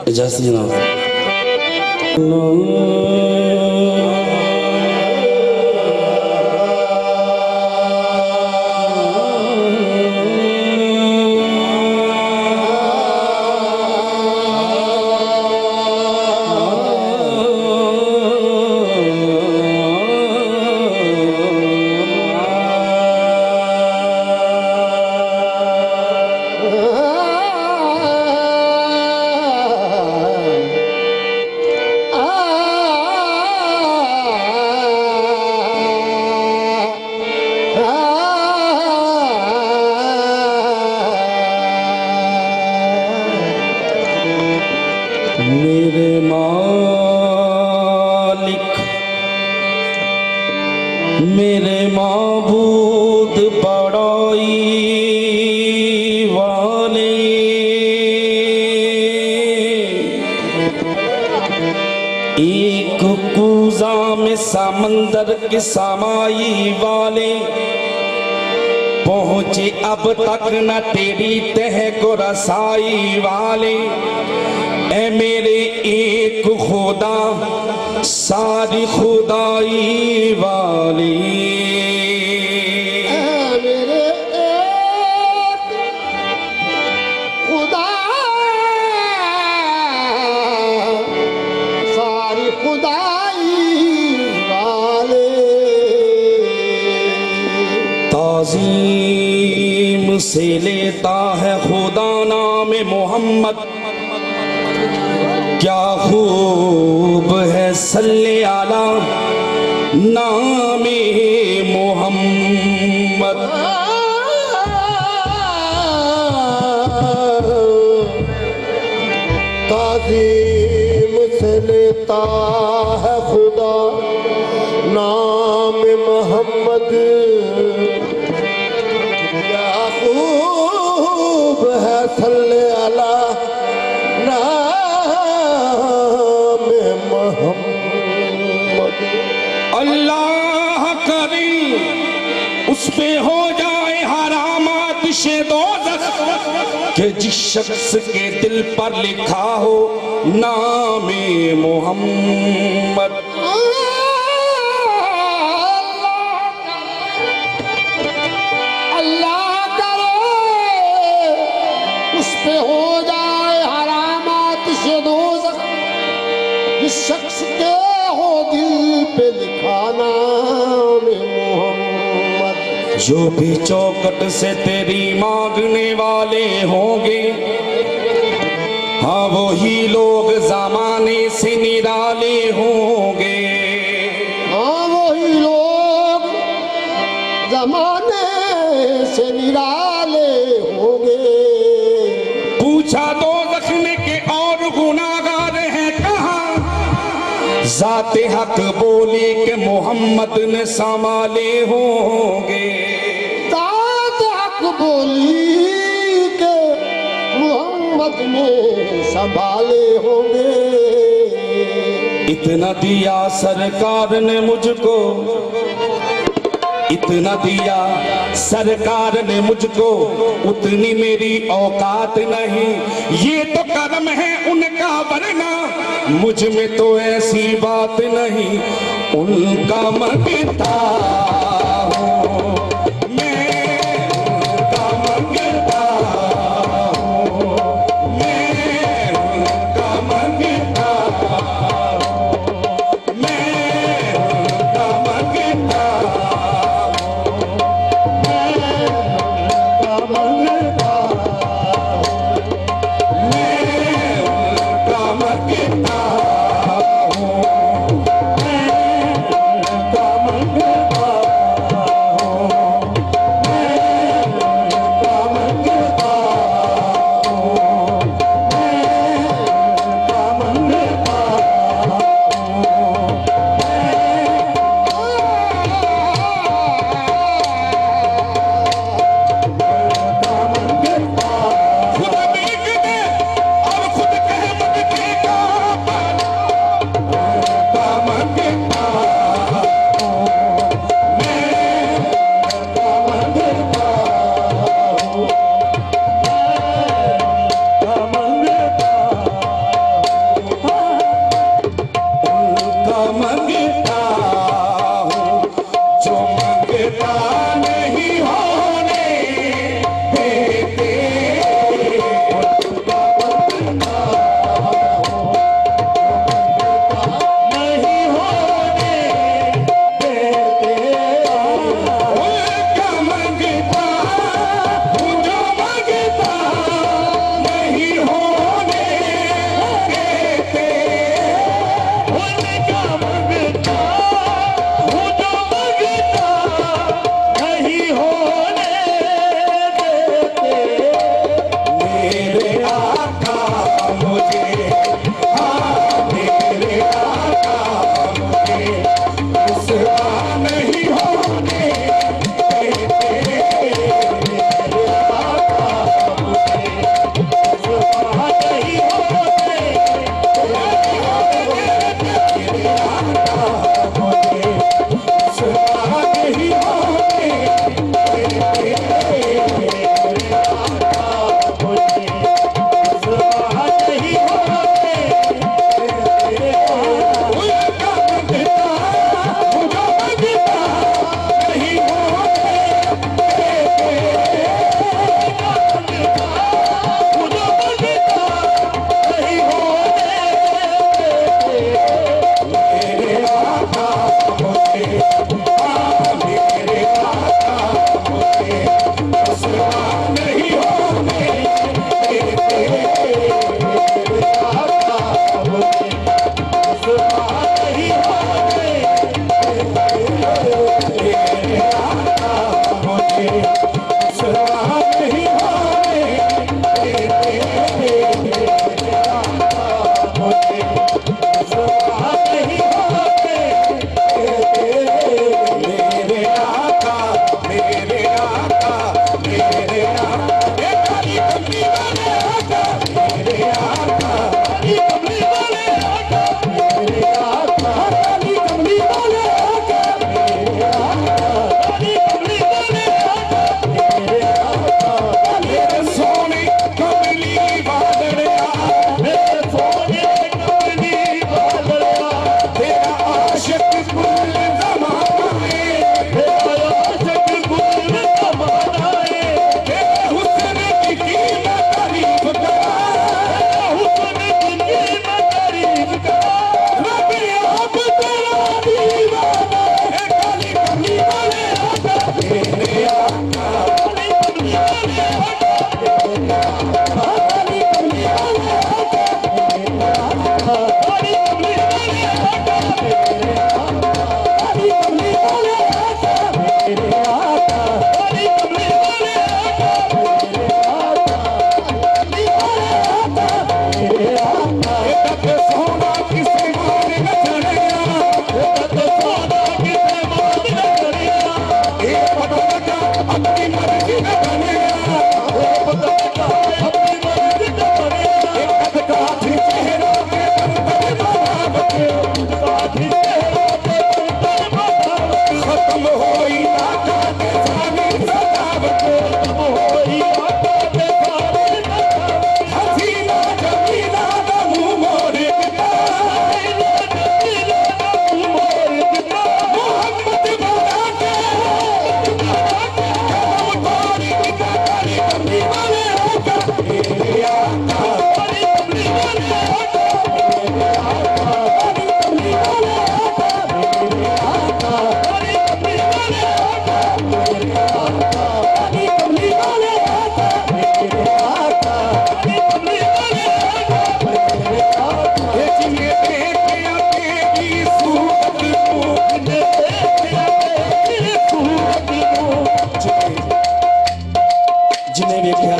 इजाजत जनाब। मेरे मालिक मेरे माबूद बड़ाई वाले, एक कूज़ा में समंदर के समाई वाले, पहुंचे अब तक न तेरी तह को रसाई वाले। ऐ मेरे एक खुदा सारी खुदाई वाली, मेरे एक खुदा सारी खुदाई वाले। ताज़ीम से लेता है खुदा नाम मोहम्मद, क्या खूब है सल्ले आला नामे मोहम्मद। ताज़ीम से लेता है खुदा नाम मोहम्मद, क्या खूब है सल्ले आला अल्लाह करीम उस पे हो जाए हरामात से दोज़ख, कि जिस शख्स के दिल पर लिखा हो नामे मोहम्मद। अल्लाह करे उस पे हो जाए हरामात से दोज़ख, जिस शख्स के हो दिल पे लिखा नाम मोहम्मद। जो भी चौखट से तेरी मांगने वाले होंगे, हाँ वही लोग ज़माने से निराले होंगे। हाँ वही लोग ज़माने से निराले होंगे। पूछा दो रखने के और गुनाहगार हैं कहाँ, ज़ाते हक बोली के मोहम्मद ने संभाले होंगे। ज़ाते हक बोली के मोहम्मद ने संभाले होंगे। इतना दिया सरकार ने मुझको, इतना दिया सरकार ने मुझको, उतनी मेरी औकात नहीं। ये तो कर्म है उनका, वरना मुझ में तो ऐसी बात नहीं। उनका मंगता हूँ मैं, उनका मंगता हूँ मैं, उनका मंगता हूँ मैं, उनका मंगता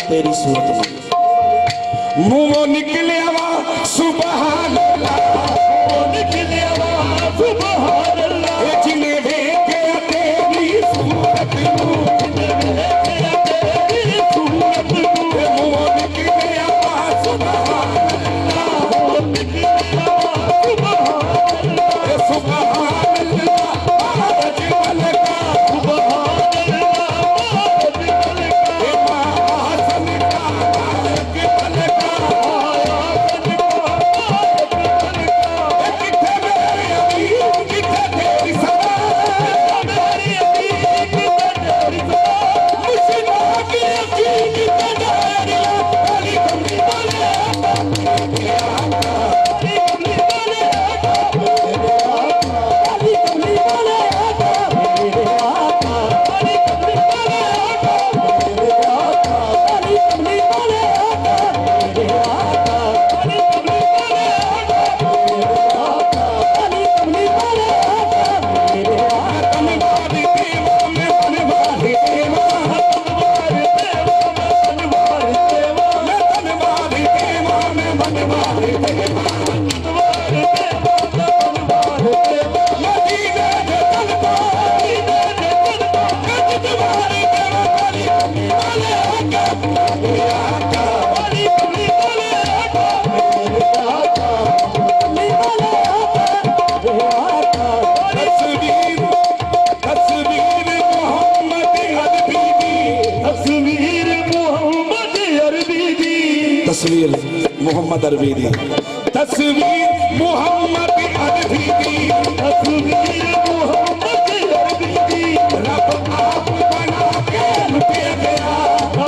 तेरी सूरत में मुंह निकलिया वा सुभान अल्लाह निकलिया वा सुभान अल्लाह जिन्हें देखे तेरी सूरत तेरी सूरत मुंह निकलिया वा सुभान अल्लाह निकलिया वा सुभान अल्लाह सुभान अल्लाह अजमल का सुभान मोहम्मद अरबी दी तस्वीर मोहम्मद अरबी दी तस्वीर मोहम्मद अरबी दी रब आप बना के लुटे गया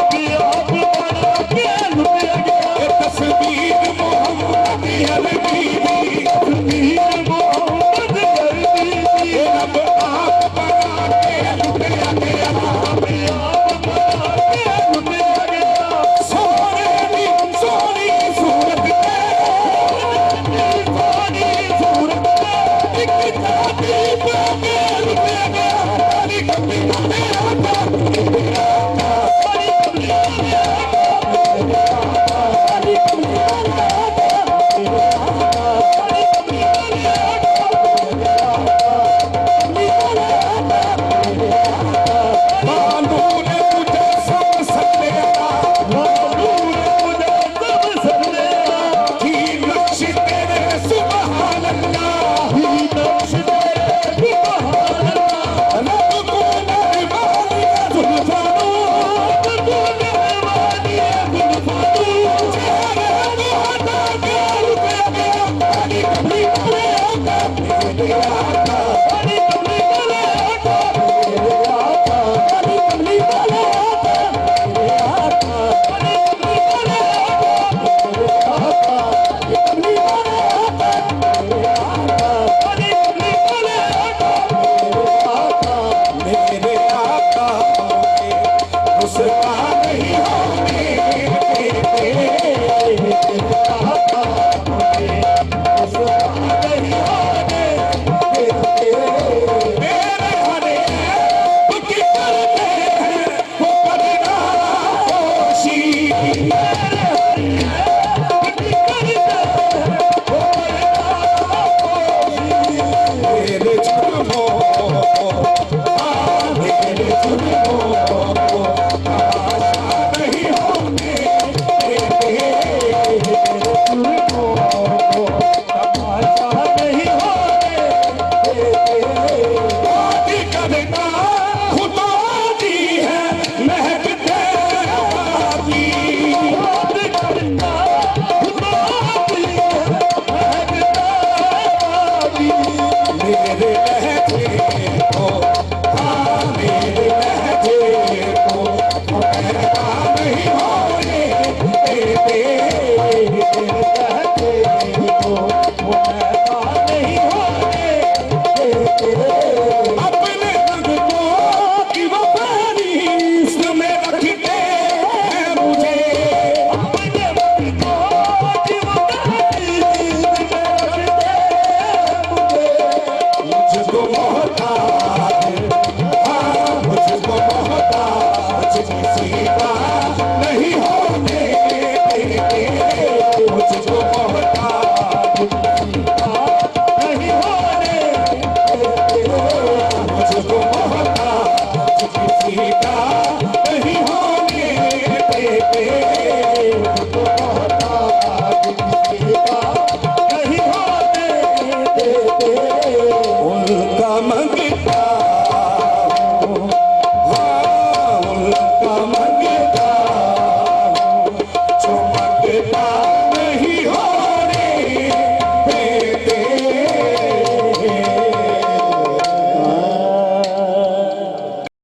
अभी आप बना के लुट गया ये तस्वीर मोहम्मद अरबी दी तस्वीर मोहम्मद अरबी दी ये रब आप बना के लुटे गया अभी आप बना के लुट गया सोने दी सोनी सूरत सारी सूरत एक जाती पे लुटे गया अली कभी मेरा Bye.